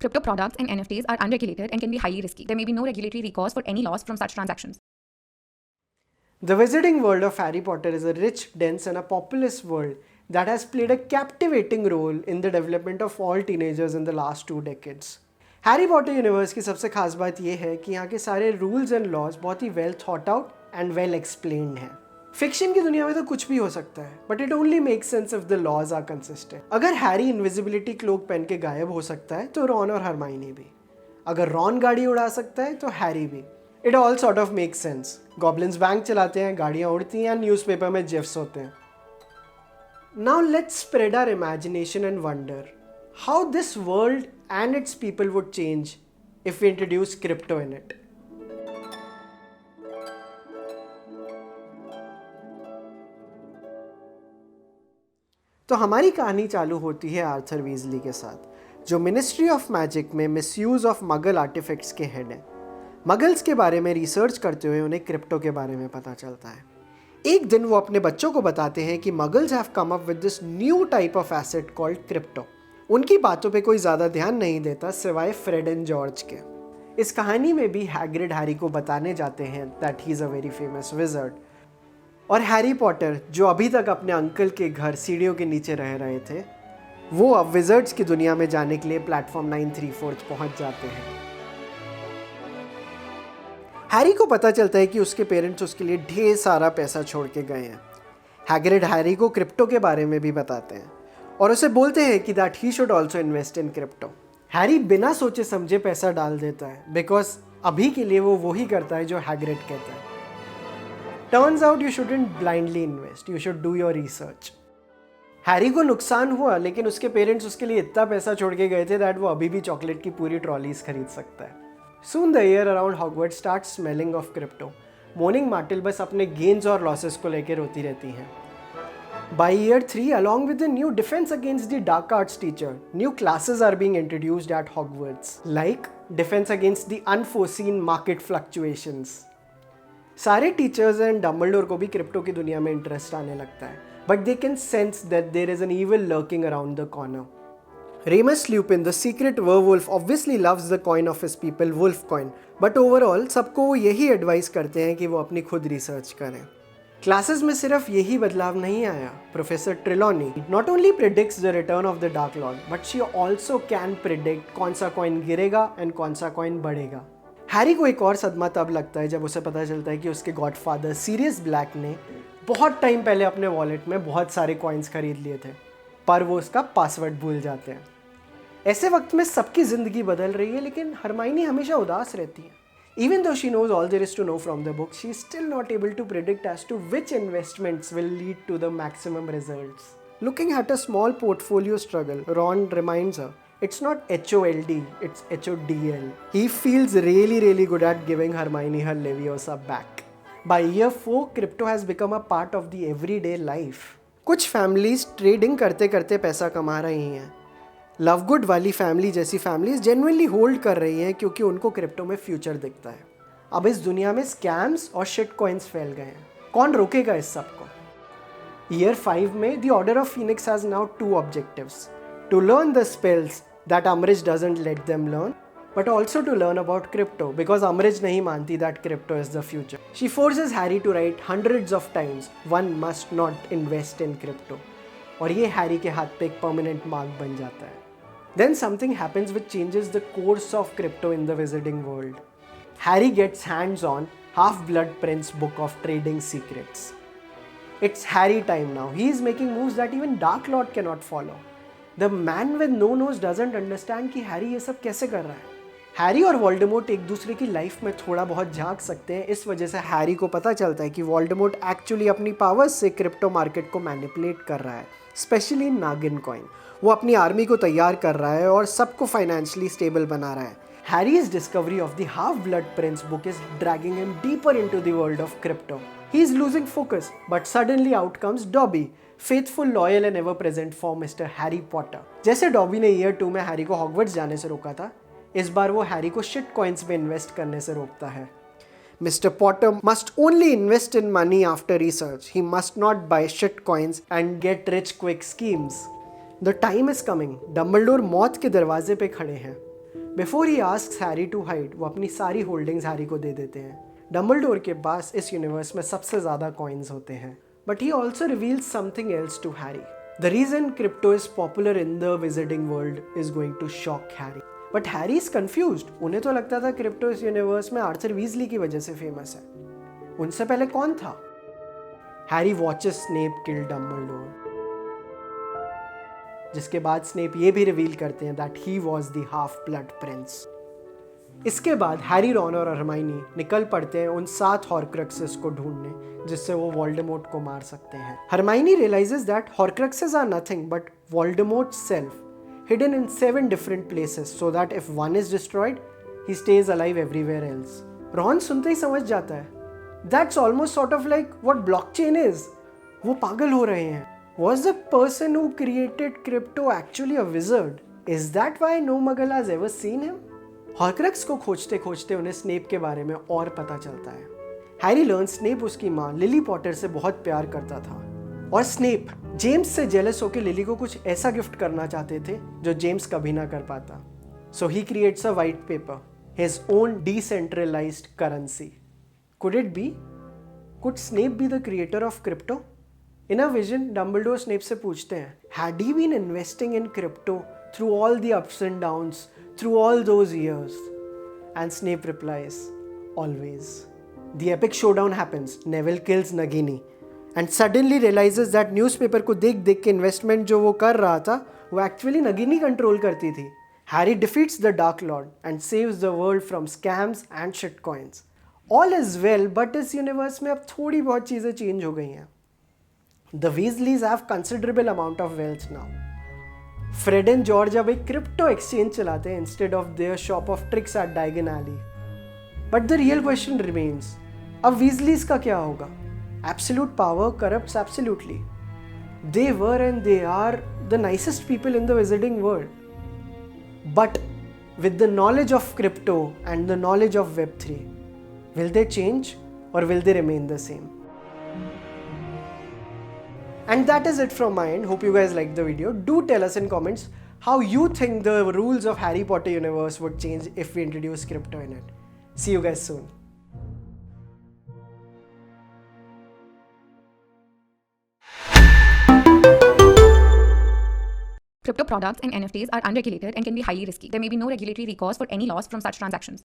Crypto products and NFTs are unregulated and can be highly risky. There may be no regulatory recourse for any loss from such transactions. The Wizarding World of Harry Potter is a rich, dense and a populous world that has played a captivating role in the development of all teenagers in the last 2 decades. Harry Potter universe की सबसे खास बात यह है कि यहाँ के सारे रूल्स एंड लॉज बहुत ही well thought out and well explained हैं। फिक्शन की दुनिया में तो कुछ भी हो सकता है, but it only makes sense if the laws are consistent. अगर हैरी इनविजिबिलिटी क्लोक पहन के गायब हो सकता है तो रॉन और हरमाइनी भी। अगर रॉन गाड़ी उड़ा सकता है तो हैरी भी। It all sort of make sense. Goblins bank चलाते हैं, गाड़ियाँ उड़ती हैं, न्यूज़पेपर में जिफ्स होते हैं। Now let's spread our imagination and wonder how this world and its people would change if we introduce crypto in it. तो हमारी कहानी चालू होती है आर्थर वीजली के साथ, जो मिनिस्ट्री ऑफ मैजिक में मिसयूज ऑफ मगल आर्टिफैक्ट्स के हेड हैं। मगल्स के बारे में रिसर्च करते हुए उन्हें क्रिप्टो के बारे में पता चलता है। एक दिन वो अपने बच्चों को बताते हैं कि muggles have come up with this new type of asset called crypto. उनकी बातों पे कोई ज़्यादा ध्यान नहीं देता सिवाय फ्रेड एंड जॉर्ज के। इस कहानी में भी हैग्रिड हैरी को बताने जाते हैं that he is a very famous wizard, और हैरी पॉटर जो अभी तक अपने अंकल के घर सीढ़ियों के नीचे रह रहे थे, वो अब विज़र्ड्स की दुनिया में जाने के लिए प्लेटफॉर्म 934 पहुंच जाते हैं। हैरी को पता चलता है कि उसके पेरेंट्स उसके लिए ढेर सारा पैसा छोड़ के गए हैं। हैग्रिड हैरी को क्रिप्टो के बारे में भी बताते हैं और उसे बोलते हैं कि that he should also invest in crypto. Harry बिना सोचे समझे पैसा डाल देता है बिकॉज अभी के लिए वो वही करता है जो हैग्रिड कहता है। Turns out you shouldn't blindly invest, you should do your research. Harry को नुकसान हुआ, लेकिन उसके पेरेंट्स उसके लिए इतना पैसा छोड़ के गए थे दैट वो अभी भी चॉकलेट की पूरी ट्रॉलीज खरीद सकता है। Soon the air around Hogwarts starts smelling of crypto. Morning Martel बस अपने गेन्स और लॉसेस को लेकर रोती रहती हैं। By year 3, along with the new defense against the dark arts teacher, new classes are being introduced at Hogwarts, like defense against the unforeseen market fluctuations. सारे teachers and Dumbledore को भी crypto की दुनिया में इंटरेस्ट आने लगता है, but they can sense that there is an evil lurking around the corner. Remus Lupin, the secret werewolf, obviously loves the coin of his people, wolf coin, but overall सबको वो यही advice करते हैं कि वो अपनी खुद रिसर्च करें। क्लासेस में सिर्फ यही बदलाव नहीं आया। Professor Trelawney not only predicts the return of the dark lord, but she also can predict कौन सा कॉइन गिरेगा एंड कौन सा कॉइन बढ़ेगा। हैरी को एक और सदमा तब लगता है जब उसे पता चलता है कि उसके गॉडफादर सीरियस ब्लैक ने बहुत टाइम पहले अपने वॉलेट में बहुत सारे कॉइन्स खरीद लिए थे, पर वो उसका पासवर्ड भूल जाते हैं। ऐसे वक्त में सबकी ज़िंदगी बदल रही है, लेकिन हरमाइनी हमेशा उदास रहती है। Even though she knows all there is to know from the book, she is still not able to predict as to which investments will lead to the maximum results. Looking at a small portfolio struggle, Ron reminds her, it's not HOLD, it's HODL. He feels really good at giving Hermione her Leviosa back. By year 4, crypto has become a part of the everyday life. कुछ families trading करते करते पैसा कमा रही हैं। लवगुड वाली family जैसी families genuinely hold कर रही हैं क्योंकि उनको क्रिप्टो में फ्यूचर दिखता है। अब इस दुनिया में स्कैम्स और शिट कॉइन्स फैल गए हैं, कौन रोकेगा इस सब को? ईयर 5 में the Order of Phoenix has now 2 objectives, to learn the spells that Umbridge doesn't let them learn, but also to learn about crypto because Umbridge नहीं मानती that crypto is the future. She forces Harry to write hundreds of times one must not invest in crypto, और ये Harry के हाथ पे एक permanent mark बन जाता है। Then something happens which changes the course of crypto in the wizarding world. Harry gets hands on Half-Blood Prince book of trading secrets. It's Harry time now. He is making moves that even Dark Lord cannot follow. The man with no nose doesn't understand कि Harry ये सब कैसे कर रहा है। Harry और Voldemort एक दूसरे की लाइफ में थोड़ा बहुत झांक सकते हैं। इस वजह से हैरी को पता चलता है कि वोल्डेमॉर्ट एक्चुअली अपनी पावर्स से क्रिप्टो मार्केट को मैनिपुलेट कर रहा है, स्पेशली नागिन कॉइन। वो अपनी आर्मी को तैयार कर रहा है और सबको फाइनेंशियली स्टेबल बना रहा है। Harry's discovery of the half blood Prince book is dragging him deeper into the world of crypto. He is losing focus, but suddenly out comes dobby, faithful, loyal and ever present for mister Harry Potter. जैसे dobby ने year 2 में Harry को Hogwarts जाने से रोका था, इस बार वो हैरी को शिट कॉइन्स में इन्वेस्ट करने से रोकता है। Mr. Potter must only invest in money after research. He must not buy shit coins and get rich quick schemes. The time is coming. Dumbledore मौत के दरवाजे पे खड़े हैं। Before he asks Harry to hide, वो अपनी सारी holdings Harry को दे देते हैं। डम्बलडोर के पास इस यूनिवर्स में सबसे ज़्यादा कॉइन्स होते हैं, but he also reveals something else to Harry. The reason crypto is popular in the visiting world is going to shock Harry, but Harry is confused. उन्हें तो लगता था क्रिप्टो इस यूनिवर्स में आर्थर वीजली की वजह से फेमस है। उनसे पहले कौन था? हैरी वॉचेस स्नेप किल डम्बलडोर, जिसके बाद स्नेप ये भी रिवील करते हैं that he was the half blood Prince. इसके बाद हैरी, रॉन और हरमाइनी निकल पड़ते हैं उन 7 हॉर्क्रक्सेस को ढूंढने जिससे वो वोल्डेमॉर्ट को मार सकते हैं। Hermione realises that horcruxes are nothing but Voldemort self, hidden in 7 different places so that if one is destroyed, he stays alive everywhere else. Ron सुनते ही समझ जाता है That's almost sort of like what blockchain is. वो पागल हो रहे हैं। Was the person who created crypto actually a wizard? Is that why no Muggle has ever seen him? हॉर्क्रक्स को खोजते खोजते उन्हें स्नेप के बारे में और पता चलता है। हैरी लर्न स्नेप उसकी माँ लिली पॉटर से बहुत प्यार करता था और स्नेप जेम्स से जेलस होकर लिली को कुछ ऐसा गिफ्ट करना चाहते थे जो जेम्स कभी ना कर पाता। So he creates a white paper, his own decentralised currency. Could it be? Could Snape be the creator of crypto? In a vision, Dumbledore Snape से पूछते हैं, Had he been investing in crypto through all the ups and downs, through all those years? And Snape replies, Always. The epic showdown happens. Neville kills Nagini and suddenly realizes that newspaper को देख देख के investment जो वो कर रहा था वो actually Nagini control करती थी. Harry defeats the Dark Lord and saves the world from scams and shitcoins. All is well, but इस यूनिवर्स में अब थोड़ी बहुत चीज़ें चेंज हो गई हैं। The Weasleys have considerable amount of wealth now. Fred and George अब एक क्रिप्टो एक्सचेंज चलाते हैं instead of their shop of tricks at Diagon Alley. But the real question remains, अब Weasleys का क्या होगा? Absolute power corrupts absolutely. They were and they are the nicest people in the wizarding world. But with the knowledge of crypto and the knowledge of Web3, will they change or will they remain the same? And that is it from my end. Hope you guys liked the video. Do tell us in comments how you think the rules of Harry Potter universe would change if we introduce crypto in it. See you guys soon. Crypto products and NFTs are unregulated and can be highly risky. There may be no regulatory recourse for any loss from such transactions.